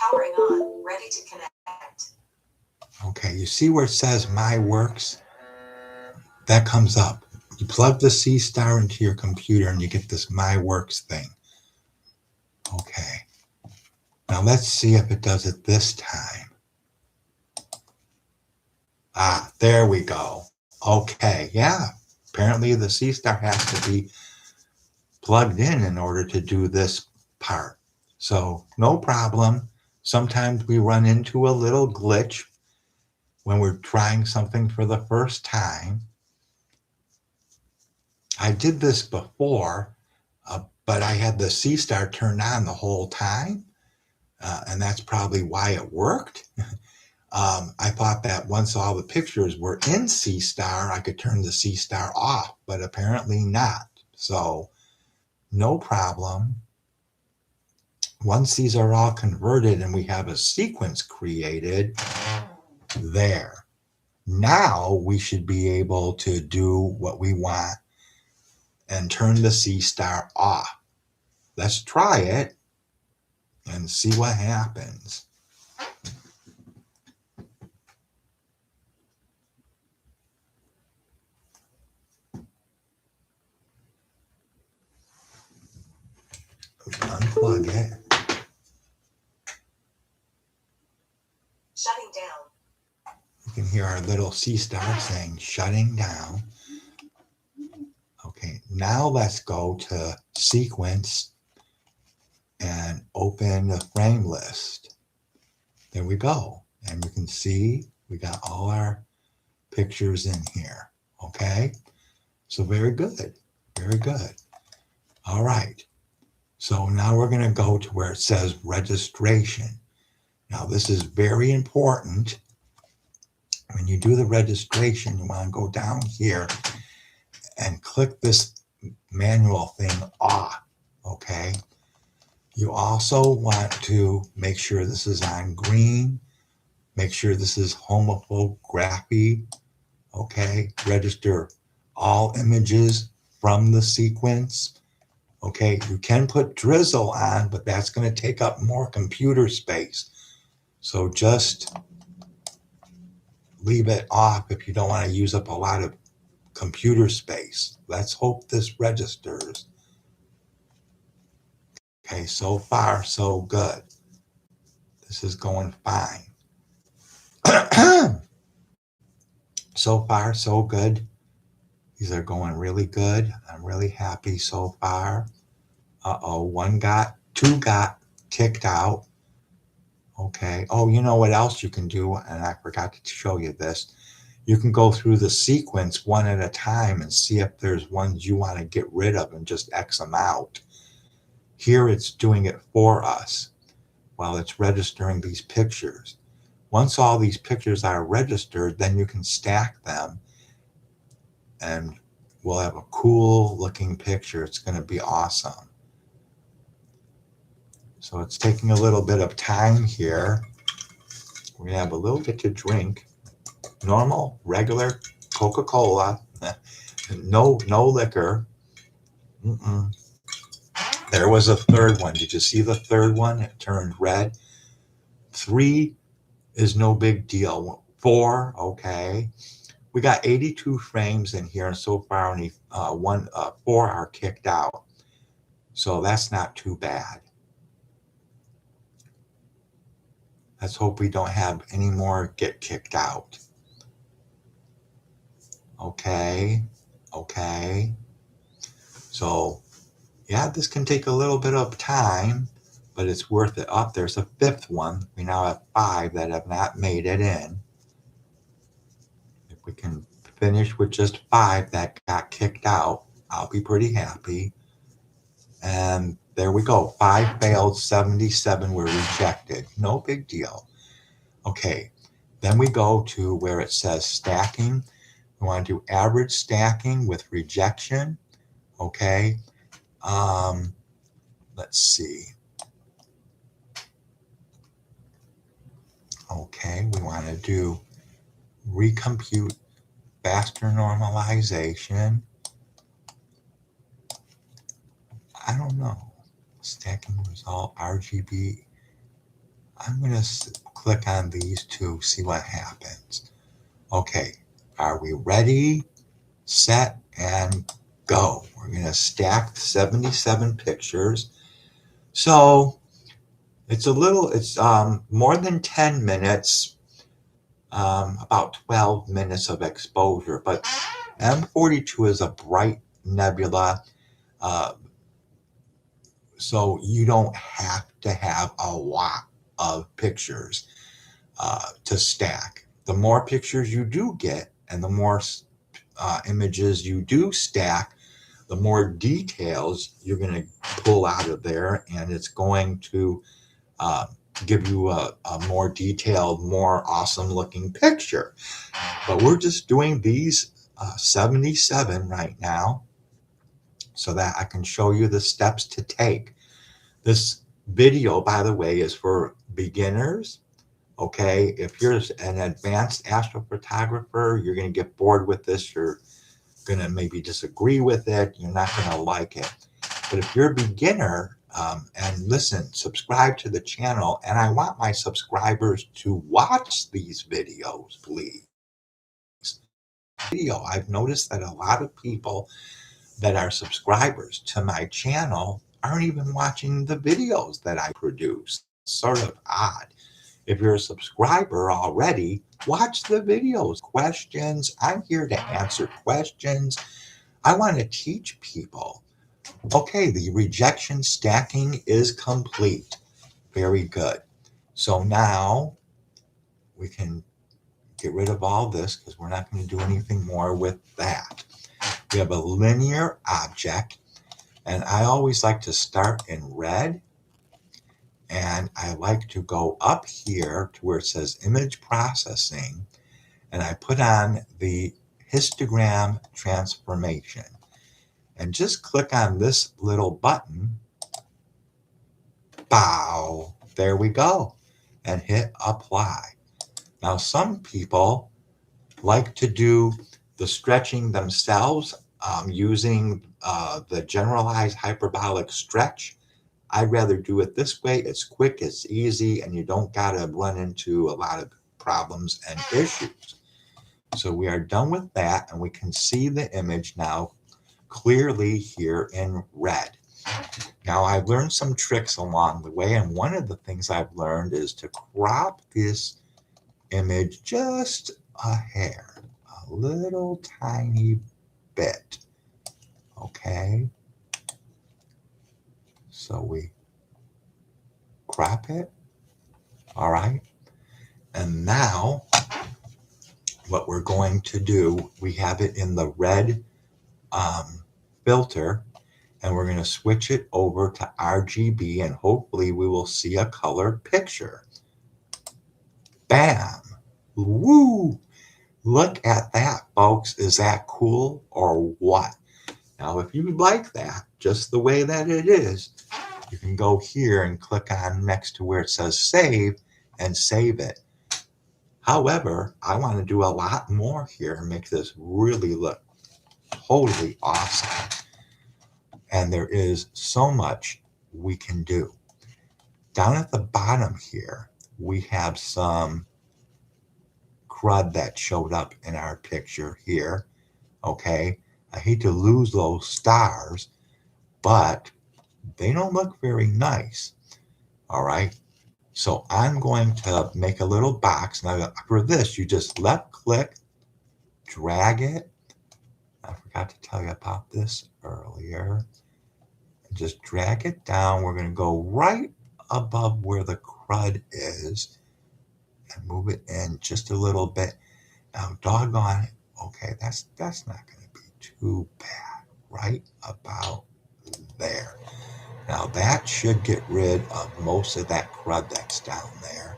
Powering on, ready to connect. Okay, you see where it says My Works? That comes up. You plug the Seestar into your computer and you get this My Works thing. Okay. Now let's see if it does it this time. Ah, there we go. Okay, yeah. Apparently the Seestar has to be plugged in order to do this part. So no problem. Sometimes we run into a little glitch when we're trying something for the first time. I did this before, but I had the Seestar turned on the whole time, and that's probably why it worked. I thought that once all the pictures were in Seestar, I could turn the Seestar off, but apparently not. So no problem. Once these are all converted and we have a sequence created, there. Now we should be able to do what we want and turn the Seestar off. Let's try it and see what happens. Unplug it. Shutting down. You can hear our little Seestar saying shutting down. Okay, now let's go to sequence and open the frame list. There we go. And you can see we got all our pictures in here. Okay, so very good. Very good. All right. So now we're going to go to where it says registration. Now this is very important. When you do the registration, you want to go down here and click this manual thing off, okay? You also want to make sure this is on green, make sure this is homophotography, okay? Register all images from the sequence, okay? You can put drizzle on, but that's going to take up more computer space. So just leave it off if you don't want to use up a lot of computer space. Let's hope this registers. Okay, so far so good. This is going fine. So far so good. These are going really good. I'm really happy so far. Two got kicked out. Okay. Oh, you know what else you can do? And I forgot to show you this. You can go through the sequence one at a time and see if there's ones you want to get rid of and just X them out. Here it's doing it for us while it's registering these pictures. Once all these pictures are registered, then you can stack them and we'll have a cool looking picture. It's going to be awesome. So it's taking a little bit of time here. We're going to have a little bit to drink. Normal, regular Coca-Cola. No liquor. There was a third one. Did you see the third one? It turned red. 3 is no big deal. 4, okay. We got 82 frames in here, and so far only 4 are kicked out. So that's not too bad. Let's hope we don't have any more get kicked out. Okay. So, yeah, this can take a little bit of time, but it's worth it. Up there's a 5th one. We now have 5 that have not made it in. If we can finish with just 5 that got kicked out, I'll be pretty happy. And there we go. 5 failed, 77 were rejected. No big deal. Okay, then we go to where it says stacking. We want to do average stacking with rejection. Okay. Let's see. Okay, we want to do recompute faster normalization. I don't know. Stacking result, RGB. I'm going to click on these two, see what happens. Okay, are we ready, set, and go? We're going to stack 77 pictures. So it's more than 10 minutes, about 12 minutes of exposure. But M42 is a bright nebula, uh, so you don't have to have a lot of pictures to stack. The more pictures you do get and the more images you do stack, the more details you're going to pull out of there, and it's going to uh, give you a more detailed, more awesome looking picture. But we're just doing these 77 right now so that I can show you the steps to take. This video, by the way, is for beginners. Okay, if you're an advanced astrophotographer, you're going to get bored with this. You're going to maybe disagree with it. You're not going to like it. But if you're a beginner, and listen, subscribe to the channel, and I want my subscribers to watch these videos, please. I've noticed that a lot of people that are subscribers to my channel aren't even watching the videos that I produce. It's sort of odd. If you're a subscriber already, watch the videos. Questions, I'm here to answer questions. I want to teach people. Okay, the rejection stacking is complete. Very good. So now we can get rid of all this because we're not going to do anything more with that. We have a linear object, and I always like to start in red, and I like to go up here to where it says image processing, and I put on the histogram transformation, and just click on this little button. Bow, there we go, and hit apply. Now some people like to do the stretching themselves using the generalized hyperbolic stretch. I'd rather do it this way. It's quick, it's easy, and you don't got to run into a lot of problems and issues. So we are done with that, and we can see the image now clearly here in red. Now, I've learned some tricks along the way, and one of the things I've learned is to crop this image just a hair, a little tiny bit. Okay, so we crop it. All right, and now what we're going to do, we have it in the red filter, and we're going to switch it over to RGB, and hopefully we will see a colored picture. Bam! Woo! Look at that, folks. Is that cool or what? Now, if you like that, just the way that it is, you can go here and click on next to where it says save and save it. However, I want to do a lot more here and make this really look totally awesome. And there is so much we can do. Down at the bottom here, we have some crud that showed up in our picture here. Okay, I hate to lose those stars, but they don't look very nice. All right, so I'm going to make a little box. Now for this, you just left click, drag it. I forgot to tell you about this earlier. Just drag it down. We're going to go right above where the crud is and move it in just a little bit. Now, doggone it. Okay, that's not going to be too bad. Right about there. Now, that should get rid of most of that crud that's down there.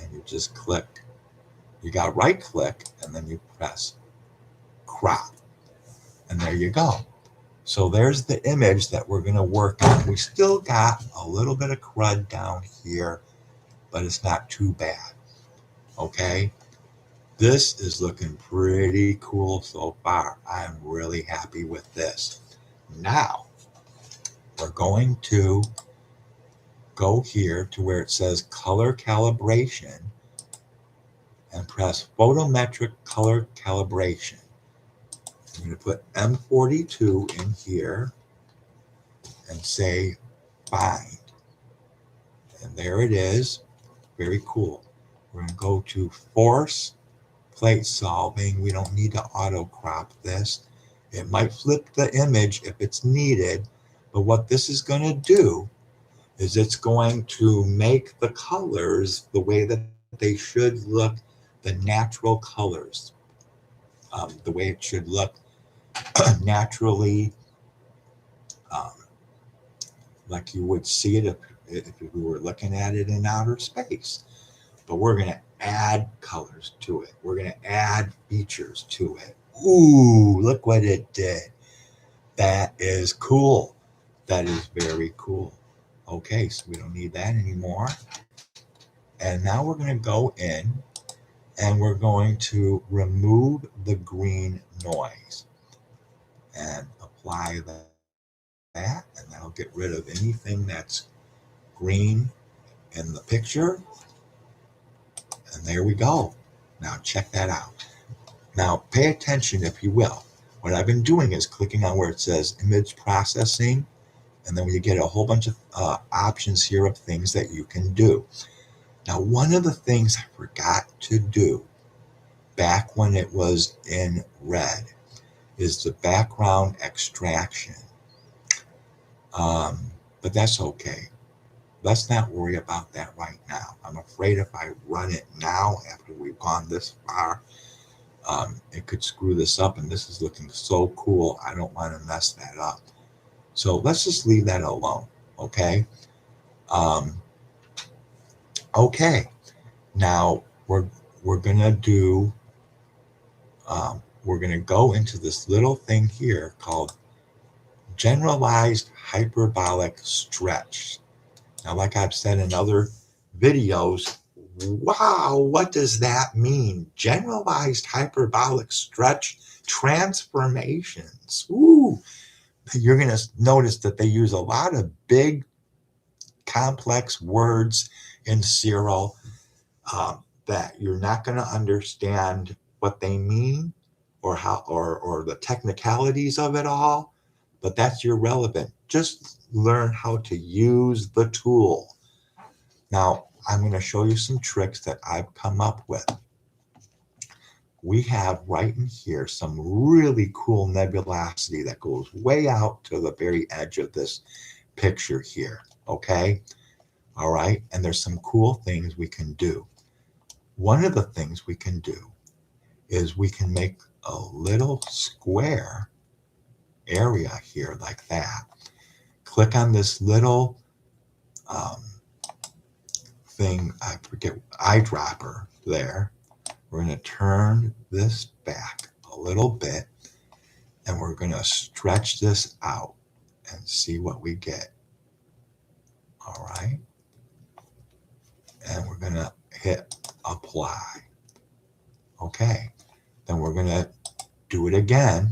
And you just click. You got right click, and then you press crop. And there you go. So there's the image that we're going to work on. We still got a little bit of crud down here, but it's not too bad. Okay, this is looking pretty cool so far. I'm really happy with this. Now, we're going to go here to where it says color calibration and press photometric color calibration. I'm going to put M42 in here and say bind. And there it is. Very cool. We're going to go to force plate solving. We don't need to auto crop this. It might flip the image if it's needed, but what this is going to do is it's going to make the colors the way that they should look, the natural colors, the way it should look naturally, um, like you would see it if we were looking at it in outer space. But we're going to add colors to it. We're going to add features to it. Ooh, look what it did. That is cool. That is very cool. Okay, so we don't need that anymore. And now we're going to go in and we're going to remove the green noise and apply that, and that'll get rid of anything that's green in the picture. And there we go. Now check that out. Now pay attention, if you will. What I've been doing is clicking on where it says image processing, and then you get a whole bunch of options here of things that you can do. Now, one of the things I forgot to do back when it was in red is the background extraction. But that's okay. Let's not worry about that right now. I'm afraid if I run it now after we've gone this far, it could screw this up, and this is looking so cool. I don't want to mess that up. So let's just leave that alone, okay? Okay, now we're gonna do, we're gonna go into this little thing here called generalized hyperbolic stretch. Now, like I've said in other videos, wow, what does that mean? Generalized hyperbolic stretch transformations. Ooh, you're going to notice that they use a lot of big, complex words in Siril that you're not going to understand what they mean or how or the technicalities of it all, but that's irrelevant. Just learn how to use the tool. Now, I'm going to show you some tricks that I've come up with. We have right in here some really cool nebulosity that goes way out to the very edge of this picture here, okay? All right, and there's some cool things we can do. One of the things we can do is we can make a little square area here like that. Click on this little thing, I forget, eyedropper there. We're going to turn this back a little bit, and we're going to stretch this out and see what we get. All right. And we're going to hit apply. Okay. Then we're going to do it again.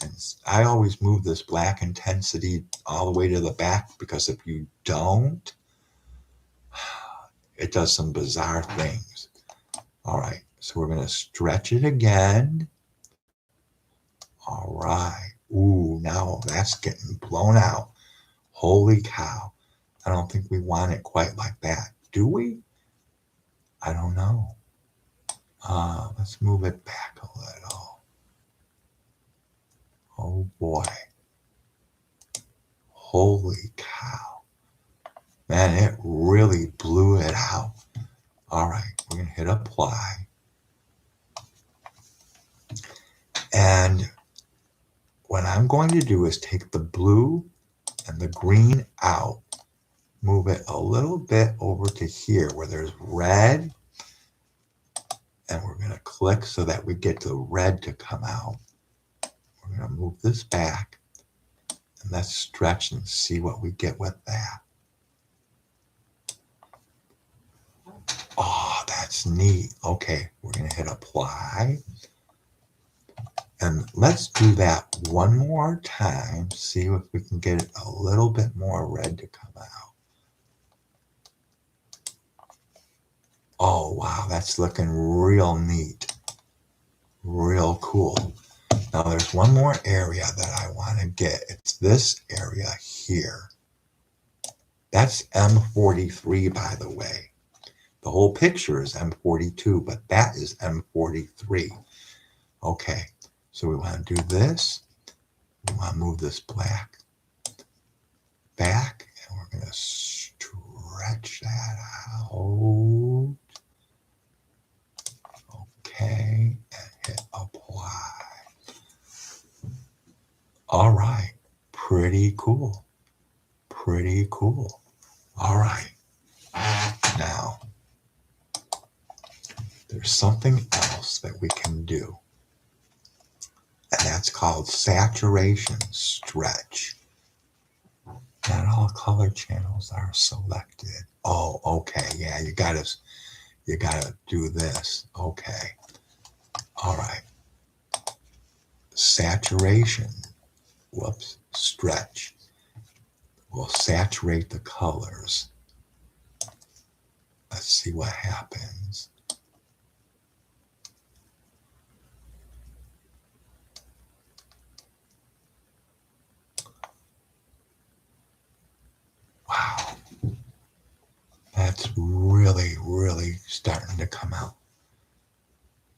And I always move this black intensity all the way to the back, because if you don't, it does some bizarre things. All right, so we're going to stretch it again. All right. Ooh, now that's getting blown out. Holy cow. I don't think we want it quite like that. Do we? I don't know. Let's move it back a little. Oh boy. Holy cow. Man, it really blew it out. All right, we're going to hit apply. And what I'm going to do is take the blue and the green out, move it a little bit over to here where there's red, and we're going to click so that we get the red to come out. We're going to move this back, and let's stretch and see what we get with that. Oh, that's neat. Okay, we're going to hit apply. And let's do that one more time, see if we can get it a little bit more red to come out. Oh, wow, that's looking real neat. Real cool. Now there's one more area that I want to get. It's this area here. That's M43, by the way. The whole picture is M42, but that is M43. Okay, so we want to do this. We want to move this black back, and we're going to stretch that out. Okay, and hit apply. All right, pretty cool. Pretty cool. All right, now there's something else that we can do, and that's called saturation stretch. Not all color channels are selected. Oh, okay, yeah, you gotta do this. Okay, all right. Saturation. Whoops. Stretch. We'll saturate the colors. Let's see what happens. Wow. That's really, really starting to come out.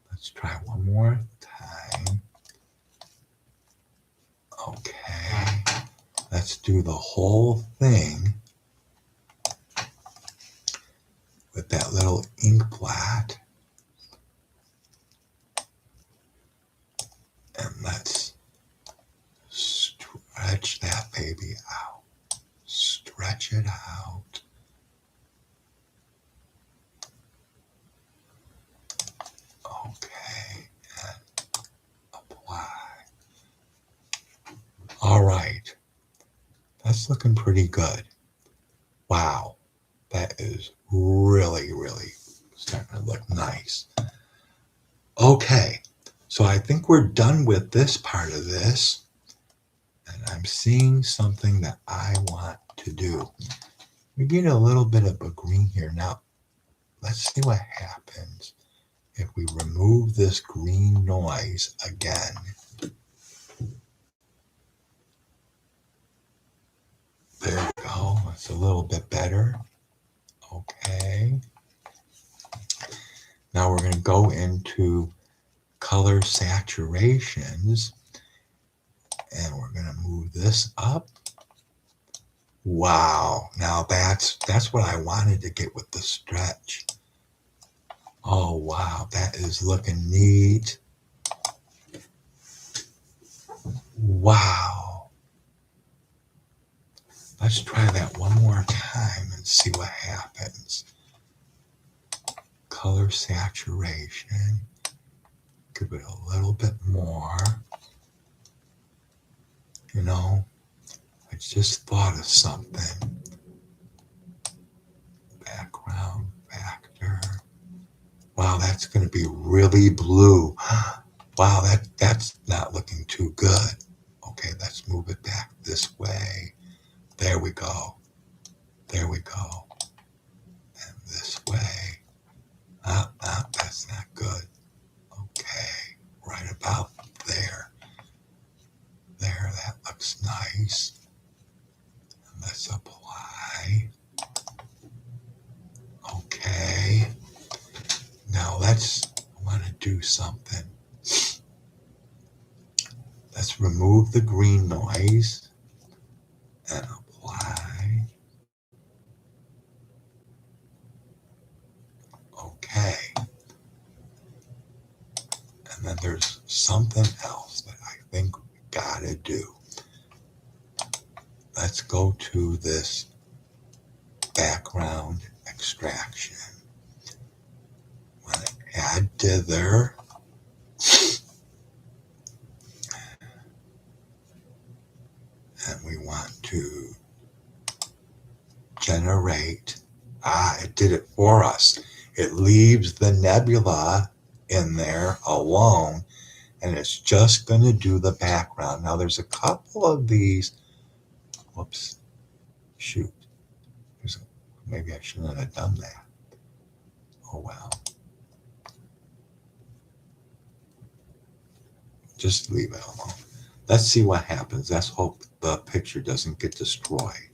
Let's try one more time. Okay. Let's do the whole thing with that little ink blot. And let's stretch that baby out. Stretch it out. Okay. And apply. All right. That's looking pretty good. Wow. That is really, really starting to look nice. Okay. So I think we're done with this part of this. And I'm seeing something that I want to do. We get a little bit of a green here. Now, let's see what happens if we remove this green noise again. There we go. It's a little bit better. Okay. Now we're going to go into color saturations. And we're going to move this up. Wow. Now that's what I wanted to get with the stretch. Oh, wow. That is looking neat. Wow. Let's try that one more time and see what happens. Color saturation. Give it a little bit more. You know, I just thought of something. Background factor. Wow, that's going to be really blue. Wow, that's not looking too good. Okay, let's move it back this way. There we go. There we go. And this way. That's not good. Okay, right about there. There, that looks nice. And let's apply. Okay. Now I want to do something. Let's remove the green noise and apply. Okay. And then there's something else that I think we gotta do. Let's go to this background extraction. Want to add dither. And we want to generate. It did it for us. It leaves the nebula in there alone, and it's just going to do the background. Now, there's a couple of these. Whoops. Shoot. Maybe I shouldn't have done that. Oh, well. Just leave it alone. Let's see what happens. Let's hope the picture doesn't get destroyed.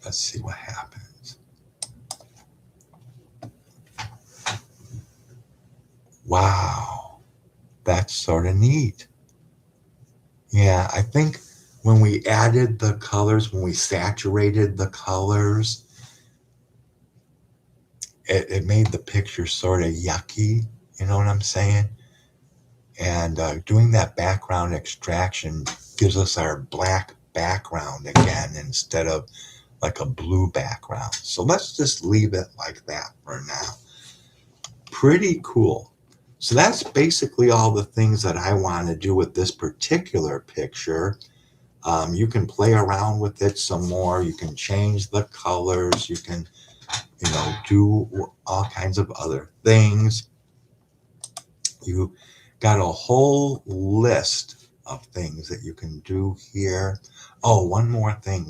Let's see what happens. Wow, that's sort of neat. Yeah, I think when we added the colors, when we saturated the colors, it made the picture sort of yucky. You know what I'm saying? And doing that background extraction gives us our black background again instead of like a blue background. So let's just leave it like that for now. Pretty cool. So that's basically all the things that I want to do with this particular picture. You can play around with it some more. You can change the colors. You can, do all kinds of other things. You got a whole list of things that you can do here. Oh, one more thing.